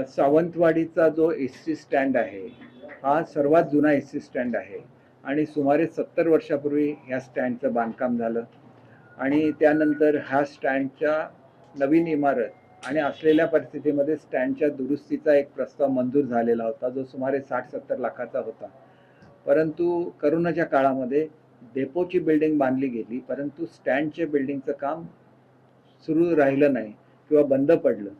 सावंतवाडीचा जो ST stand आहे, हा सर्वात जुना एस-टी स्टँड आहे आणि सुमारे 70 वर्षापूर्वी ह्या स्टँडचं बांधकाम झालं आणि त्यानंतर ह्या स्टँडच्या नवीन इमारत आणि असलेल्या परिस्थितीमध्ये स्टँडच्या दुरुस्तीचा एक प्रस्ताव मंजूर झालेला होता, जो सुमारे 60-70 लाखाचा होता. परंतु करोनाच्या काळामध्ये डेपोची बिल्डिंग बांधली गेली, परंतु स्टँडच्या बिल्डिंगचं काम सुरू राहिलं नाही किंवा बंद पडलं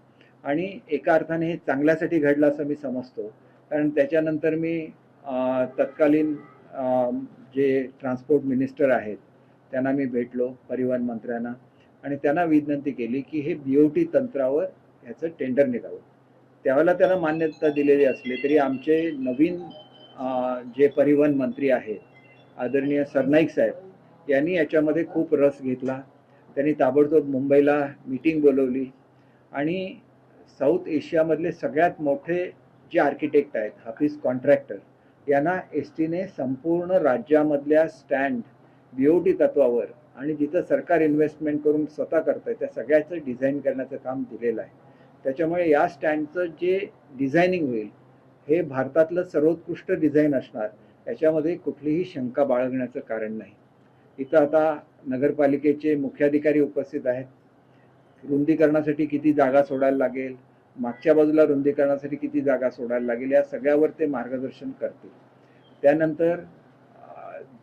आणि एका अर्थाने हे चांगल्यासाठी घडलं असं मी समजतो. कारण त्याच्यानंतर मी तत्कालीन जे ट्रान्सपोर्ट मिनिस्टर आहेत त्यांना मी भेटलो, परिवहन मंत्र्यांना, आणि त्यांना विनंती केली की हे BOT तंत्रावर ह्याचं टेंडर निघावं. त्यावेळेला त्याला मान्यता दिलेली असली तरी आमचे नवीन जे परिवहन मंत्री आहेत आदरणीय सरनाईक साहेब यांनी याच्यामध्ये खूप रस घेतला. त्यांनी ताबडतोब मुंबईला मीटिंग बोलवली आणि साऊथ एशियामधले सगळ्यात मोठे जे आर्किटेक्ट आहेत, हाफिज कॉन्ट्रॅक्टर, यांना एस-टीने संपूर्ण राज्यामधल्या स्टँड BOT तत्वावर आणि जिथं सरकार इन्व्हेस्टमेंट करून स्वतः करतं त्या सगळ्याचं डिझाईन करण्याचं काम दिलेलं आहे. त्याच्यामुळे या स्टँडचं जे डिझायनिंग होईल हे भारतातलं सर्वोत्कृष्ट डिझाईन असणार, याच्यामध्ये कुठलीही शंका बाळगण्याचं कारण नाही. इथं आता नगरपालिकेचे मुख्याधिकारी उपस्थित आहेत. रुंदीकरणासाठी किती जागा सोडायला लागेल, मागच्या बाजूला रुंदीकरणासाठी किती जागा सोडायला लागेल, या सगळ्यावर ते मार्गदर्शन करतील. त्यानंतर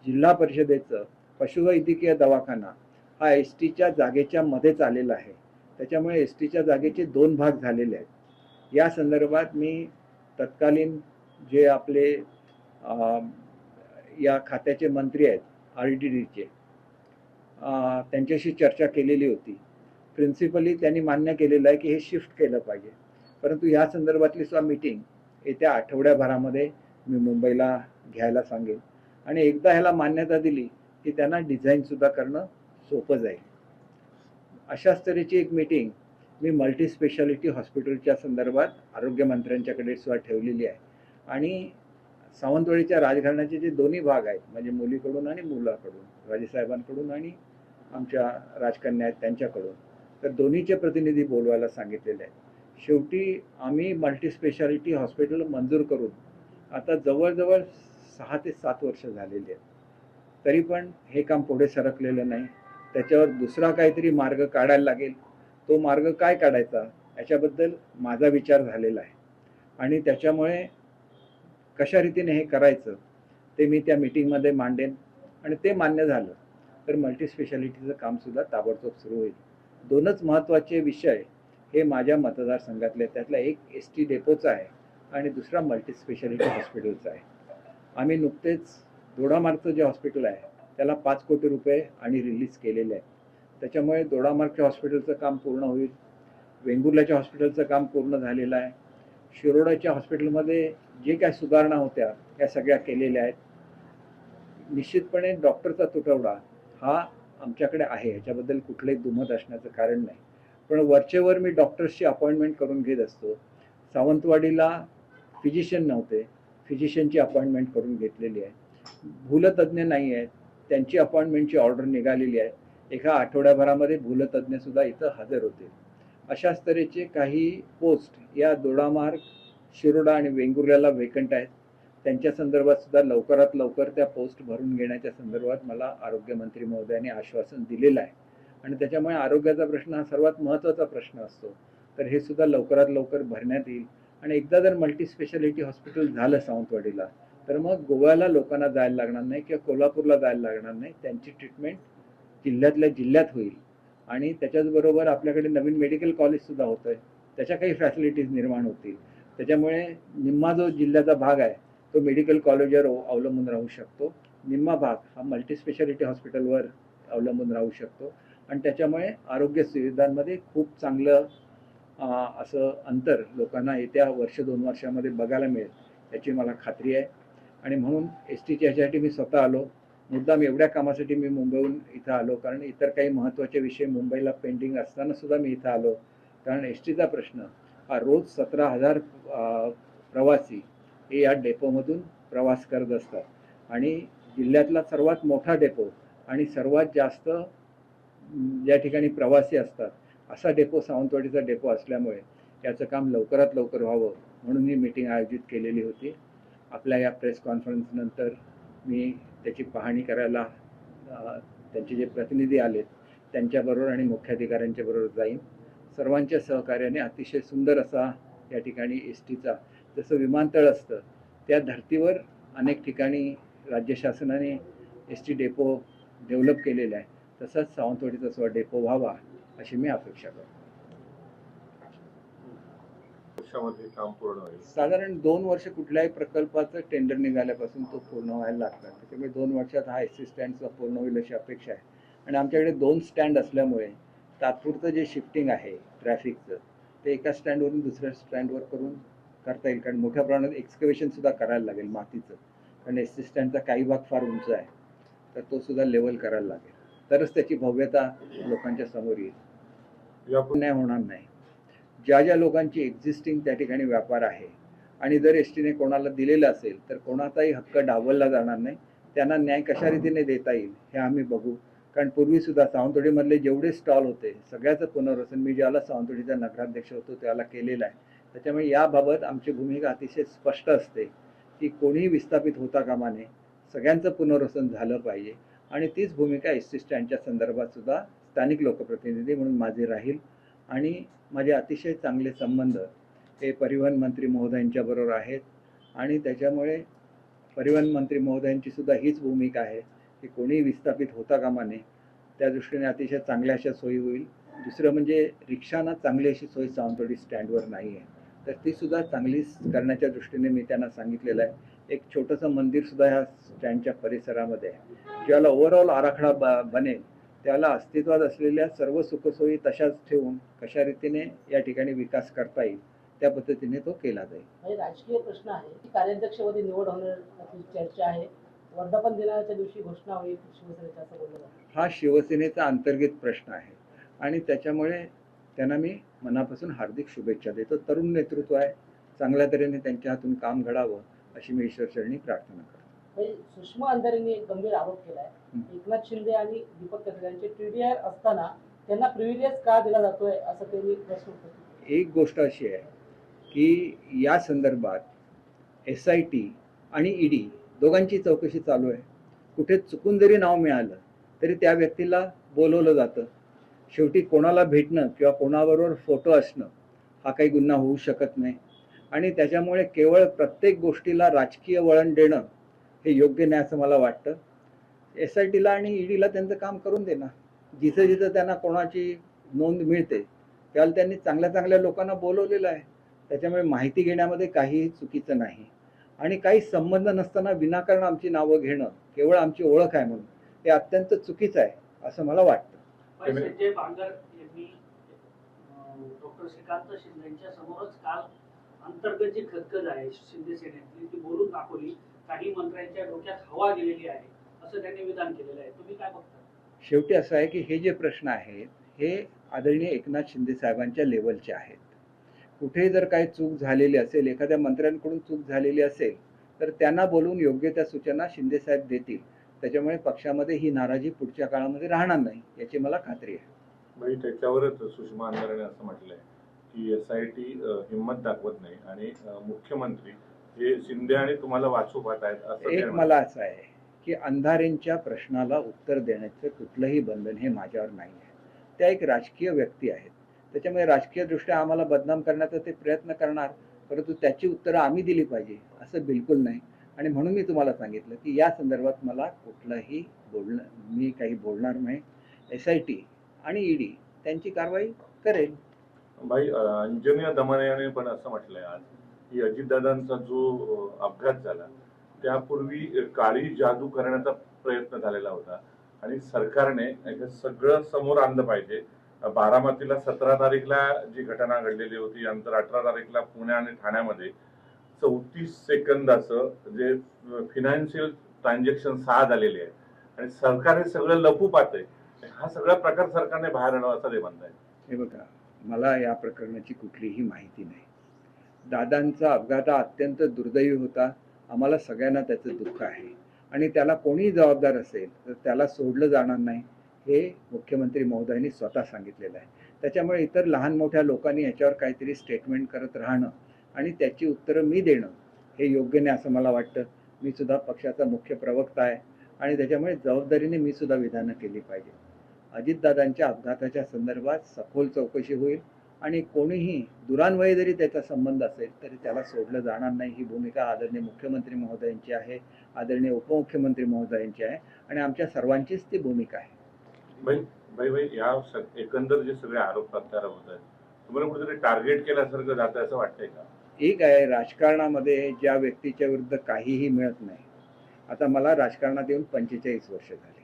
जिल्हा परिषदेचं पशुवैद्यकीय दवाखाना हा एस-टीच्या जागेच्या मध्येच आलेला आहे. त्याच्यामुळे एस-टीच्या जागेचे 2 भाग झालेले आहेत. या संदर्भात मी तत्कालीन जे आपले या खात्याचे मंत्री आहेत RTDचे, त्यांच्याशी चर्चा केलेली होती. प्रिन्सिपली त्यांनी मान्य केलेलं आहे की हे शिफ्ट केलं पाहिजे. परंतु या संदर्भातली सुद्धा मीटिंग येत्या आठवड्याभरामध्ये मी मुंबईला घ्यायला सांगेन आणि एकदा ह्याला मान्यता दिली की त्यांना डिझाईनसुद्धा करणं सोपं जाईल. अशाच तऱ्हेची एक मीटिंग मी मल्टी स्पेशालिटी हॉस्पिटलच्या संदर्भात आरोग्यमंत्र्यांच्याकडे सुद्धा ठेवलेली आहे आणि सावंतवाडीच्या राजघराण्याचे जे दोन्ही भाग आहेत, म्हणजे मुलीकडून आणि मुलाकडून, राजेसाहेबांकडून आणि आमच्या राजकन्या आहेत त्यांच्याकडून, तर दोन्हीचे प्रतिनिधी बोलवायला सांगितलेले आहेत. शेवटी आम्ही मल्टी स्पेशालिटी हॉस्पिटल मंजूर करून आता जवळजवळ 6 ते 7 वर्ष झालेली आहेत. तरी पण हे काम पुढे सरकलेलं नाही. त्याच्यावर दुसरा काहीतरी मार्ग काढायला लागेल. तो मार्ग काय काढायचा याच्याबद्दल माझा विचार झालेला आहे आणि त्याच्यामुळे कशा रीतीने हे करायचं ते मी त्या मीटिंगमध्ये मांडेन आणि ते मान्य झालं तर मल्टी स्पेशालिटीचं कामसुद्धा ताबडतोब सुरू होईल. 2च महत्त्वाचे विषय हे माझ्या मतदारसंघातले, त्यातला एक एस-टी डेपोचा आहे आणि दुसरा मल्टी स्पेशालिटी हॉस्पिटलचा आहे. आम्ही नुकतेच दोडामार्गचं जे हॉस्पिटल आहे त्याला 5 कोटी रुपये आणि रिलीज केलेले आहे. त्याच्यामुळे दोडामार्गच्या हॉस्पिटलचं काम पूर्ण होईल. वेंगुर्ल्याच्या हॉस्पिटलचं काम पूर्ण झालेलं आहे. शिरोडाच्या हॉस्पिटलमध्ये जे काय सुधारणा होत्या त्या सगळ्या केलेल्या आहेत. निश्चितपणे डॉक्टरचा तुटवडा हा आमच्याकडे आहे, ह्याच्याबद्दल कुठलंही दुमत असण्याचं कारण नाही. पण वरचेवर मी डॉक्टर्सची अपॉइंटमेंट करून घेत असतो. सावंतवाडीला फिजिशियन नव्हते, फिजिशियनची अपॉइंटमेंट करून घेतलेली आहे. भूलतज्ज्ञ नाही आहेत, त्यांची अपॉइंटमेंटची ऑर्डर निघालेली आहे. एका आठवड्याभरामध्ये भूलतज्ज्ञसुद्धा इथं हजर होतील. अशाच तऱ्हेचे काही पोस्ट या दोडामार्ग, शिरोडा आणि वेंगुर्ल्याला वेकंट आहेत. त्यांच्या संदर्भात सुद्धा लवकरात लवकर त्या पोस्ट भरून घेण्याच्या संदर्भात मला आरोग्यमंत्री महोदयांनी आश्वासन दिलेलं आहे आणि त्याच्यामुळे आरोग्याचा प्रश्न हा सर्वात महत्त्वाचा प्रश्न असतो. तर हे सुद्धा लवकरात लवकर भरण्यात येईल आणि एकदा जर मल्टी स्पेशालिटी हॉस्पिटल झालं सावंतवाडीला तर मग गोव्याला लोकांना जायला लागणार नाही किंवा कोल्हापूरला जायला लागणार नाही. त्यांची ट्रीटमेंट जिल्ह्यातल्या जिल्ह्यात होईल आणि त्याच्याचबरोबर आपल्याकडे नवीन मेडिकल कॉलेजसुद्धा होतं आहे, त्याच्या काही फॅसिलिटीज निर्माण होतील. त्याच्यामुळे निम्मा जो जिल्ह्याचा भाग आहे तो मेडिकल कॉलेजवर अवलंबून राहू शकतो, निम्मा भाग हा मल्टी स्पेशालिटी हॉस्पिटलवर अवलंबून राहू शकतो आणि त्याच्यामुळे आरोग्य सुविधांमध्ये खूप चांगलं असं अंतर लोकांना येत्या 1-2 वर्षामध्ये बघायला मिळेल याची मला खात्री आहे. आणि म्हणून एस-टीच्या ह्याच्यासाठी मी स्वतः आलो. मुद्दाम एवढ्या कामासाठी मी मुंबईहून इथं आलो, कारण इतर काही महत्त्वाचे विषय मुंबईला पेंडिंग असतानासुद्धा मी इथं आलो. कारण एस-टीचा प्रश्न हा रोज 17,000 प्रवासी हे या डेपोमधून प्रवास करत असतात आणि जिल्ह्यातला सर्वात मोठा डेपो आणि सर्वात जास्त ज्या ठिकाणी प्रवासी असतात असा डेपो सावंतवाडीचा डेपो असल्यामुळे याचं काम लवकरात लवकर व्हावं म्हणून ही मीटिंग आयोजित केलेली होती. आपल्या या प्रेस कॉन्फरन्सनंतर मी त्याची पाहणी करायला त्यांचे जे प्रतिनिधी आलेत त्यांच्याबरोबर आणि मुख्याधिकाऱ्यांच्या बरोबर जाईन. सर्वांच्या सहकार्याने अतिशय सुंदर असा या ठिकाणी एस टीचा, जसं विमानतळ असतं त्या धर्तीवर अनेक ठिकाणी राज्य शासनाने एस टी डेपो डेव्हलप केलेला आहे, तसंच सावंतवाडीचा सुद्धा डेपो व्हावा अशी मी अपेक्षा करतो. काम पूर्ण होईल. साधारण 2 वर्ष कुठल्याही प्रकल्पाचं टेंडर निघाल्यापासून तो पूर्ण व्हायला लागतात. त्याच्यामुळे 2 वर्षात हा एस टी स्टँडचा पूर्ण होईल अशी अपेक्षा आहे. आणि आमच्याकडे 2 स्टँड असल्यामुळे तात्पुरतं जे शिफ्टिंग आहे ट्रॅफिकचं ते एका स्टँडवरून दुसऱ्या स्टँडवर करून करता येईल. कारण मोठ्या प्रमाणात एक्सकवेशनसुद्धा करायला लागेल मातीचं, कारण एस टी स्टँडचा काही भाग फार उंच आहे, तर तो सुद्धा लेवल करायला लागेल, तरच त्याची भव्यता लोकांच्या समोर येईल. नाही होणार नाही. ज्या ज्या लोकांची एक्झिस्टिंग त्या ठिकाणी व्यापार आहे आणि जर एस टीने कोणाला दिलेलं असेल तर कोणाचाही हक्क डावलला जाणार नाही. त्यांना न्याय कशा रीतीने देता येईल हे आम्ही बघू. कारण पूर्वीसुद्धा सावंतवाडीमधले जेवढे स्टॉल होते सगळ्याचं पुनर्वसन मी ज्याला सावंतवाडीचा नगराध्यक्ष होतो त्याला केलेलं आहे. त्याच्यामुळे याबाबत आमची भूमिका अतिशय स्पष्ट असते की कोणीही विस्थापित होता कामा नये, सगळ्यांचं पुनर्वसन झालं पाहिजे. आणि तीच भूमिका एस टी स्टँडच्या संदर्भात सुद्धा स्थानिक लोकप्रतिनिधी म्हणून माझी राहील. आणि माझे अतिशय चांगले संबंध हे परिवहन मंत्री महोदयांच्या बरोबर आहेत आणि त्याच्यामुळे परिवहन मंत्री महोदयांची सुद्धा हीच भूमिका आहे की कोणीही विस्थापित होता कामा नये. त्या दृष्टीने अतिशय चांगल्या अशा सोयी होईल. दुसरं म्हणजे रिक्षांना चांगली अशी सोय सावंतवाडी स्टँडवर नाही आहे, तर ती सुद्धा चांगली करण्याच्या दृष्टीने मी त्यांना सांगितलेलं आहे. एक छोटंसं मंदिरसुद्धा ह्या स्टँडच्या परिसरामध्ये आहे. ज्याला ओव्हरऑल आराखडा बनेल त्याला अस्तित्वात असलेल्या सर्व सुखसोयी तशाच ठेवून कशा रीतीने या ठिकाणी विकास करता येईल त्या पद्धतीने तो केला जाईल. राजकीय प्रश्न आहे की कार्याध्यक्षपदी निवड होण्याची चर्चा आहे. वर्धापन दिनाच्या दिवशी घोषणा होईल शिवसेनेच्या, असं बोललं जातं. हा शिवसेनेचा अंतर्गत प्रश्न आहे आणि त्याच्यामुळे त्यांना मी मनापासून हार्दिक शुभेच्छा देतो. तरुण नेतृत्व आहे, चांगल्या तऱ्हेने त्यांच्या हातून काम घडावं अशी मी ईश्वरचरणी प्रार्थना करतो. सुषमा अंधारेंनी एक गंभीर आरोप केलाय. एकनाथ शिंदे आणि दीपक केसरकर यांचे टीडीआर असताना त्यांना प्रिव्हिलेज का दिला जातोय असं त्यांनी प्रश्न केला. एक गोष्ट अशी आहे की या संदर्भात SIT आणि ED दोघांची चौकशी चालू आहे. कुठे चुकून जरी नाव मिळालं तरी त्या व्यक्तीला बोलवलं जातं. शेवटी कोणाला भेटणं किंवा कोणाबरोबर फोटो असणं हा काही गुन्हा होऊ शकत नाही आणि त्याच्यामुळे केवळ प्रत्येक गोष्टीला राजकीय वळण देणं हे योग्य नाही असं मला वाटतं. SITला आणि EDला त्यांचं काम करून देणं, जिथं जिथं त्यांना कोणाची नोंद मिळते त्याला त्यांनी चांगल्या चांगल्या लोकांना बोलवलेलं आहे. त्याच्यामुळे माहिती घेण्यामध्ये काहीही चुकीचं नाही आणि काही संबंध नसताना विनाकारण आमची नावं घेणं, केवळ आमची ओळख आहे म्हणून, हे अत्यंत चुकीचं आहे असं मला वाटतं. संजय बांगर यांनी डॉक्टर श्रीकांत शिंदेच्या समोरच काल अंतर्गत जी खदखद आहे शिंदे सेनेतली ती बोलून दाखवली. काही मंत्र्यांच्या डोक्यात हवा गेलेली आहे असं त्यांनी विधान केलेलं आहे. तुम्ही काय बघता? शेवटी असं आहे की हे जे प्रश्न आहेत हे आदरणीय एकनाथ शिंदे साहेबांच्या लेवलचे आहेत. कुठे जर काही चूक झालेली असेल, एखाद्या मंत्र्यांकडून चूक झालेली असेल तर त्यांना बोलून योग्य त्या सूचना शिंदे साहेब देतील. त्याच्यामुळे पक्षामध्ये ही नाराजी पुढच्या काळामध्ये राहणार नाही याची मला खात्री आहे. भाई, त्याच्यावरच सुषमा अंधारेने असं म्हटलंय की SIT हिंमत दाखवत नाही आणि मुख्यमंत्री हे शिंदे आणि तुम्हाला वाचू पाहतायत असं. एक मला असं आहे की अंधारेंच्या प्रश्नाला उत्तर देण्याचं कुठलंही बंधन हे माझ्यावर नाही आहे. त्या एक राजकीय व्यक्ती आहेत, त्याच्यामुळे राजकीय दृष्ट्या आम्हाला बदनाम करण्याचा ते प्रयत्न करणार, परंतु त्याची उत्तरं आम्ही दिली पाहिजे असं बिलकुल नाही. आणि म्हणून मी तुम्हाला सांगितलं की या संदर्भात मला कुठलंही मी काही बोलणार नाही. SIT आणि ED त्यांची कारवाई करेल. भाई, अंजनी दमानियाने पण असं म्हटलंय आज की अजितदादांचा जो अपघात झाला त्यापूर्वी काळी जादू करण्याचा प्रयत्न झालेला होता आणि सरकारने हे सगळं समोर आणलं पाहिजे. बारामतीला 17 तारीखला जी घटना घडलेली होती, नंतर 18 तारीखला पुणे आणि ठाण्यामध्ये 34 सेकंदाचं जे फिनान्शियल ट्रान्झॅक्शन 6 झालेले आहे आणि सरकार हे सगळं लपू पाहतंय. हा सगळा प्रकार सरकारने बाहेर आणावा असं ते म्हणताय. हे बघा, मला या प्रकरणाची कुठलीही माहिती नाही. दादांचा अपघात हा अत्यंत दुर्दैवी होता. आम्हाला सगळ्यांना त्याचं दुःख आहे आणि त्याला कोणी जबाबदार असेल तर त्याला सोडलं जाणार नाही हे मुख्यमंत्री महोदयांनी स्वतः सांगितलेलं आहे. त्याच्यामुळे इतर लहान मोठ्या लोकांनी याच्यावर काहीतरी स्टेटमेंट करत राहणं आणि त्याची उत्तरं मी देणं हे योग्य नाही असं मला वाटतं. मी सुद्धा पक्षाचा मुख्य प्रवक्ता आहे आणि त्याच्यामुळे जबाबदारीने मी सुद्धा विधानं केली पाहिजे. अजितदादांच्या अपघाताच्या संदर्भात सखोल चौकशी होईल आणि कोणीही दुरान्वये जरी त्याचा संबंध असेल तरी त्याला सोडलं जाणार नाही. ही भूमिका आदरणीय मुख्यमंत्री महोदयांची आहे, आदरणीय उपमुख्यमंत्री महोदयांची आहे आणि आमच्या सर्वांचीच ती भूमिका आहे. भाई या एकंदर जे सगळे आरोप प्रत्यारोप होत आहेत तुम्हाला कुठेतरी टार्गेट केल्यासारखं जातं असं वाटतंय का? एक आहे, राजकारणामध्ये ज्या व्यक्तीच्या विरुद्ध काहीही मिळत नाही. आता मला राजकारणात येऊन 45 वर्ष झाली.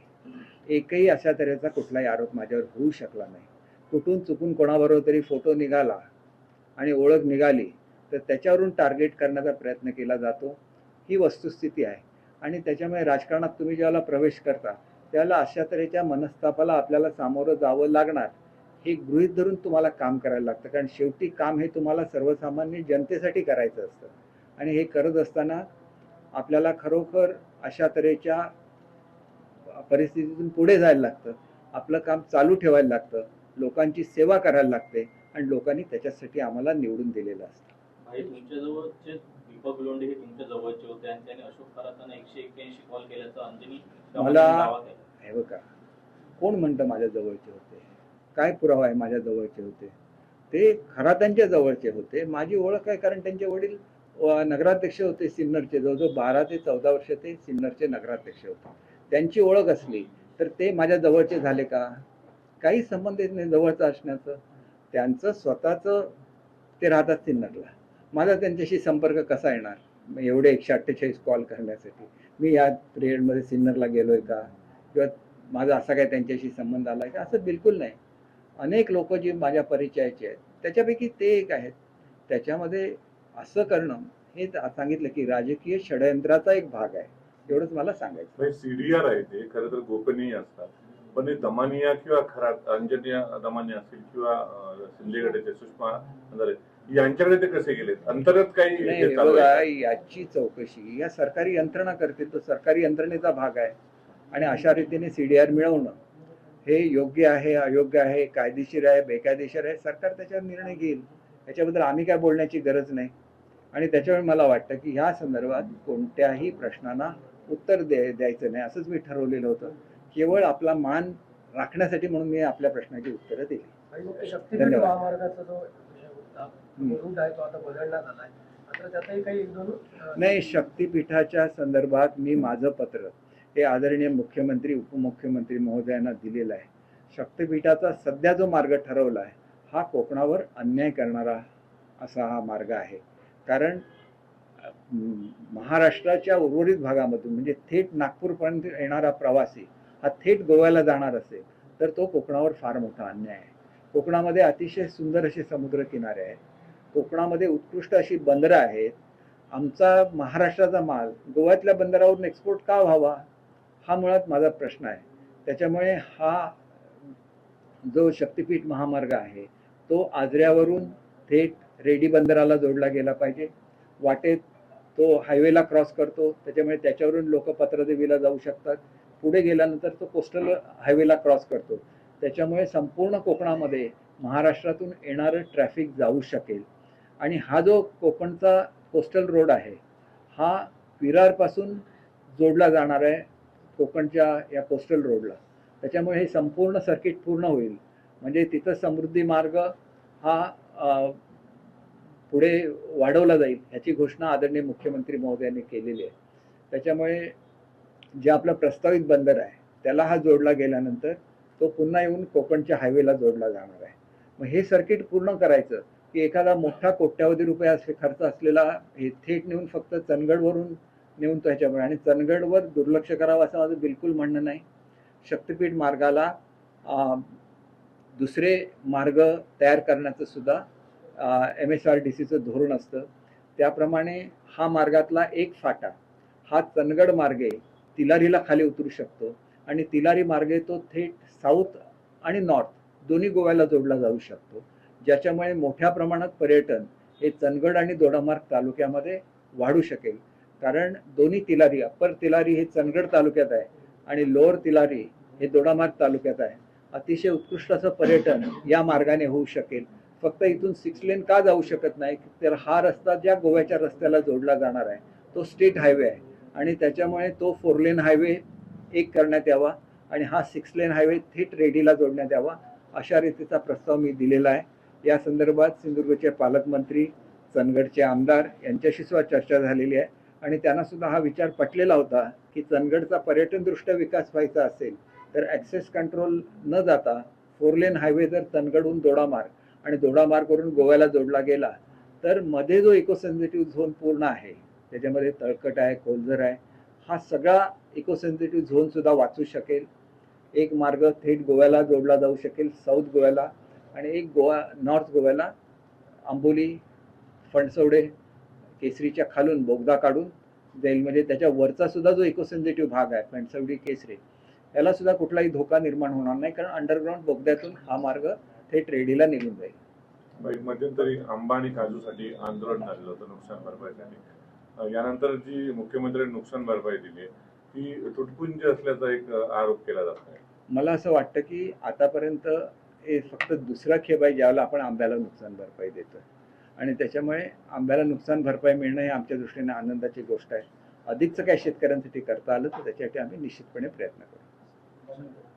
एकही अशा तऱ्हेचा कुठलाही आरोप माझ्यावर होऊ शकला नाही. कुठून चुकून कोणाबरोबर तरी फोटो निघाला आणि ओळख निघाली तर त्याच्यावरून टार्गेट करण्याचा प्रयत्न केला जातो. ही वस्तुस्थिती आहे आणि त्याच्यामुळे राजकारणात तुम्ही ज्याला प्रवेश करता त्याला अशा तऱ्हेच्या मनस्तापाला आपल्याला सामोरं जावं लागणार हे गृहीत धरून तुम्हाला काम करायला लागतं. कारण शेवटी काम हे तुम्हाला सर्वसामान्य जनतेसाठी करायचं असतं आणि हे करत असताना आपल्याला खरोखर अशा तऱ्हेच्या परिस्थितीतून पुढे जायला लागतं. आपलं काम चालू ठेवायला लागतं, लोकांची सेवा करायला लागते आणि लोकांनी त्याच्यासाठी आम्हाला निवडून दिलेलं असतं. भाई तुमच्याजवळचे दीपक लोंढे हे तुमच्या जवळचे होते आणि त्याने अशोक खरातांना 181 कॉल केल्याचं अंजनी मला दावा केला. हे बघा, कोण म्हणतं माझ्या जवळचे होते? काय पुरावा आहे माझ्या जवळचे होते? ते खरातांच्या जवळचे होते. माझी ओळख आहे कारण त्यांचे वडील नगराध्यक्ष होते सिन्नरचे. जवळजवळ 12 ते 14 वर्ष ते सिन्नरचे नगराध्यक्ष होते. त्यांची ओळख असली तर ते माझ्या जवळचे झाले का? काही संबंध येत नाही जवळचं असण्याचं. त्यांचं स्वतःचं ते राहतात सिन्नरला. माझा त्यांच्याशी संपर्क कसा येणार एवढे 148 कॉल करण्यासाठी? मी या पिरियडमध्ये सिन्नरला गेलोय का किंवा माझा असा काय त्यांच्याशी संबंध आला का? असं बिलकुल नाही. अनेक लोक जी माझ्या परिचयाचे आहेत त्याच्यापैकी ते एक आहेत. त्याच्यामध्ये असं करणं हे सांगितलं की राजकीय षडयंत्राचा एक भाग आहे, एवढंच मला सांगायचं. सीडीआर आहे ते खरं तर गोपनीय असतात पण हे दमानिया किंवा खरात अंजनिया दमानिया असतील किंवा शिंदे गटाचे सुषमा अंधारे यांच्याकडे ते कसे गेले? अंतर्गत काही नाही हे चालू बघा, आहे? याची चौकशी या सरकारी यंत्रणा करते. तो सरकारी यंत्रणेचा भाग आहे आणि अशा रीतीने सीडीआर मिळवणं हे योग्य आहे अयोग्य आहे, कायदेशीर आहे बेकायदेशीर आहे, सरकार त्याच्यावर निर्णय घेईल. याच्याबद्दल आम्ही काय बोलण्याची गरज नाही. आणि त्याच्यामुळे मला वाटतं की ह्या संदर्भात कोणत्याही प्रश्नांना उत्तर द्यायचं नाही असंच मी ठरवलेलं होतं. केवळ आपला मान राखण्यासाठी म्हणून मी आपल्या प्रश्नाची उत्तरं दिली. शक्तीपीठ महामार्गाचा जो रूट आहे तो आता बदलण्यात आलाय, मात्र त्यातही काही एक दोन नाही, शक्तीपीठाच्या संदर्भात मी माझं पत्र हे आदरणीय मुख्यमंत्री उपमुख्यमंत्री महोदयांना दिलेलं आहे. शक्तीपीठाचा सध्या जो मार्ग ठरवला आहे हा कोकणावर अन्याय करणारा असा हा मार्ग आहे. कारण महाराष्ट्राच्या उर्वरित भागामधून म्हणजे थेट नागपूरपर्यंत येणारा प्रवासी हा थेट गोव्याला जाणार असेल तर तो कोकणावर फार मोठा अन्याय आहे. कोकणामध्ये अतिशय सुंदर असे समुद्रकिनारे आहेत. कोकणामध्ये उत्कृष्ट अशी बंदरं आहेत. आमचा महाराष्ट्राचा माल गोव्यातल्या बंदरावरून एक्सपोर्ट का व्हावा हा मुळात माझा प्रश्न आहे. त्याच्यामुळे हा जो शक्तीपीठ महामार्ग आहे तो आजऱ्यावरून थेट रेडी बंदराला जोडला गेला पाहिजे. वाटेत तो हायवेला क्रॉस करतो, त्याच्यामुळे त्याच्यावरून लोक पत्रदेवीला जाऊ शकतात. पुढे गेल्यानंतर तो कोस्टल हायवेला क्रॉस करतो, त्याच्यामुळे संपूर्ण कोकणामध्ये महाराष्ट्रातून येणारं ट्रॅफिक जाऊ शकेल. आणि हा जो कोकणचा कोस्टल रोड आहे हा विरारपासून जोडला जाणार आहे कोकणच्या या कोस्टल रोडला. त्याच्यामुळे हे संपूर्ण सर्किट पूर्ण होईल. म्हणजे तिथं समृद्धी मार्ग हा पुढे वाढवला जाईल ह्याची घोषणा आदरणीय मुख्यमंत्री महोदयांनी केलेली आहे. त्याच्यामुळे जे आपलं प्रस्तावित बंदर आहे त्याला हा जोडला गेल्यानंतर तो पुन्हा येऊन कोकणच्या हायवेला जोडला जाणार आहे. मग हे सर्किट पूर्ण करायचं की एखादा मोठा कोट्यावधी रुपये खर्च असलेला हे थेट नेऊन फक्त चंदगडवरून नेऊन तो ह्याच्यामुळे आणि चंदगडवर दुर्लक्ष करावं असं माझं बिलकुल म्हणणं नाही. शक्तीपीठ मार्गाला दुसरे मार्ग तयार करण्याचं सुद्धा MSRDCचं धोरण असतं. त्याप्रमाणे हा मार्गातला एक फाटा हा चंदगड मार्गे तिलारीला खाली उतरू शकतो आणि तिलारी मार्गे तो थेट साऊथ आणि नॉर्थ दोन्ही गोव्याला जोडला जाऊ शकतो, ज्याच्यामुळे मोठ्या प्रमाणात पर्यटन हे चंदगड आणि दोडामार्ग तालुक्यामध्ये वाढू शकेल. कारण दोन्ही तिलारी, अप्पर तिलारी हे चंदगड तालुक्यात आहे आणि लोअर तिलारी हे दोडामार्ग तालुक्यात आहे. अतिशय उत्कृष्ट असं पर्यटन या मार्गाने होऊ शकेल. फक्त इथून 6 लेन का जाऊ शकत नाही, तर हा रस्ता ज्या गोव्याच्या रस्त्याला जोडला जाणार आहे तो स्टेट हायवे आहे आणि त्याच्यामुळे तो 4 लेन हायवे एक करण्यात यावा आणि हा 6 लेन हायवे थेट रेडीला जोडण्यात यावा, अशा रीतीचा प्रस्ताव मी दिलेला आहे. या संदर्भात सिंधुदुर्गचे पालकमंत्री, चंदगडचे आमदार यांच्याशी सुद्धा चर्चा झालेली आहे आणि त्यांना सुद्धा हा विचार पटलेला होता की चंदगडचा पर्यटनदृष्ट्या विकास व्हायचा असेल तर ॲक्सेस कंट्रोल न जाता 4 लेन हायवे जर चंदगडहून दोडामार्ग आणि दोडामार्गवरून गोव्याला जोडला गेला तर मध्ये जो इको सेन्सिटिव्ह झोन पूर्ण आहे, त्याच्यामध्ये तळकट आहे, कोलझर आहे, हा सगळा इको सेन्सिटिव्ह झोन सुद्धा वाचू शकेल. एक मार्ग थेट गोव्याला जोडला जाऊ शकेल साऊथ गोव्याला आणि एक नॉर्थ गोव्याला आंबोली, फणसवडे, केसरीच्या खालून बोगदा काढून जाईल. म्हणजे त्याच्या वरचा सुद्धा जो इको सेन्सिटिव्ह भाग आहे फणसवडी, केसरी, याला सुद्धा कुठलाही धोका निर्माण होणार नाही, कारण अंडरग्राऊंड बोगद्यातून हा मार्ग थेट रेडीला निघून जाईल. एक मध्यंतरी आंबा आणि काजूसाठी आंदोलन झालेलं होतं नुकसान भरपाईसाठी. यानंतर जी मुख्यमंत्र्यांनी नुकसान भरपाई दिली आहे ती तुटपुंज असल्याचा एक आरोप केला जात आहे. मला असं वाटतं की आतापर्यंत हे फक्त दुसरा खेप आहे ज्यावेळेला आपण आंब्याला नुकसान भरपाई देतो आणि त्याच्यामुळे आंब्याला नुकसान भरपाई मिळणं ही आमच्या दृष्टीने आनंदाची गोष्ट आहे. अधिकचं काय शेतकऱ्यांसाठी करता आलं तर त्याच्यासाठी आम्ही निश्चितपणे प्रयत्न करू.